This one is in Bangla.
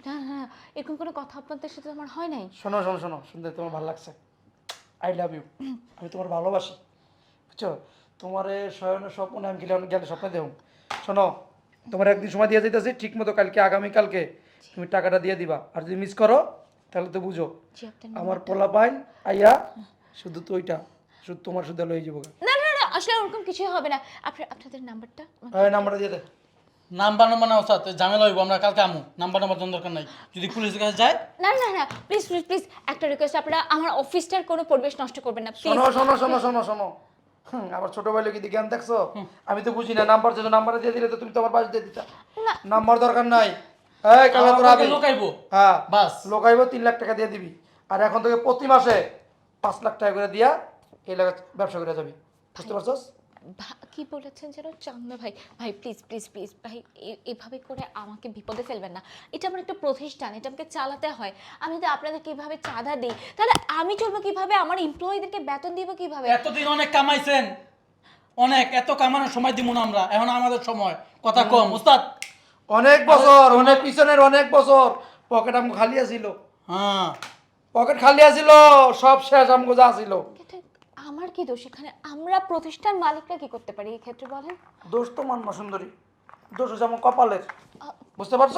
না না এরকম কোনো কথা আপনাদের সাথে আমার হয় নাই। শোনো শোনো শোনো, শুনতে তোমার ভালো লাগছে। আই লাভ ইউ, আমি তোমার ভালোবাসি, বুঝছো? তোমার শয়নের স্বপ্নে আমি গেলে স্বপ্নে দেব। শোনো, তোমার একদিন সময় দিয়ে যাইতেছি, ঠিক মতো কালকে আগামীকালকে তুমি টাকাটা দিয়ে দিবা। আর যদি মিস করো তাহলে তো বুঝো জি আপনার আমার নাম্বারটা। পোলা পাইন আইয়া শুধু তো ওইটা, শুধু তোমার শুধু লয়ে যাবো। না না না আসলে ওরকম কিছুই হবে না। আপনাদের নাম্বারটা হ্যাঁ, নাম্বারটা দিয়ে দে। নাম্বার নাম্বার না ওস্তাদ, ঝামেলা হইব, আমরা কালকে আমু। নাম্বার নাম্বার দরকার নাই, যদি পুলিশের কাছে যায়। না না না প্লিজ প্লিজ প্লিজ একটা রিকোয়েস্ট, আপনারা আমার অফিসটার কোনো পরিবেশ নষ্ট করবেন না প্লিজ। শোনো শোনো শোনো শোনো শোনো, আমার ছোট ভাই কি জ্ঞান দেখছো? আমি তো বুঝি না, নাম্বার যেন নাম্বারে দিয়ে দিলে তো তুমি তোমার বাস দিয়ে দিতা। না নাম্বার দরকার নাই। এই কালা তোরা আমাকে লুকাইবো। হ্যাঁ বাস। লোকাইব 3 লাখ টাকা দিয়ে দিবি। আর এখন থেকে প্রতি মাসে 5 লাখ টাকা করে দিয়া এই লাগা ব্যবসা করে যাবি, বুঝতে পারছস? কি বলেছেন যেন চান্দা ভাই? ভাই প্লিজ প্লিজ প্লিজ ভাই এভাবে করে আমাকে বিপদে ফেলবেন না। এটা আমার একটা প্রতিষ্ঠান, এটা আমাকে চালাতে হয়। আমি যদি আপনাদেরকে এভাবে চাঁদা দিই তাহলে আমি চলবো কিভাবে? আমার এমপ্লয়ীদেরকে বেতন দিব কিভাবে? এতদিন অনেক কামাইছেন, অনেক, এত কামানোর সময় দিব না আমরা, এখন আমাদের সময়। কথা কম ওস্তাদ। অনেক বছর, অনেক পিছনের অনেক বছর পকেট আমগো খালি আছিল, হ্যাঁ, পকেট খালি আছিল, সব শেষ আমগো যা ছিল। এটা আমার কি দোষ এখানে? আমরা প্রতিষ্ঠান মালিকরা কি করতে পারি এই ক্ষেত্রে বলেন? দোষ তো মানবা সুন্দরী, দোষ হচ্ছে আমার কপালের, বুঝতে পারছো?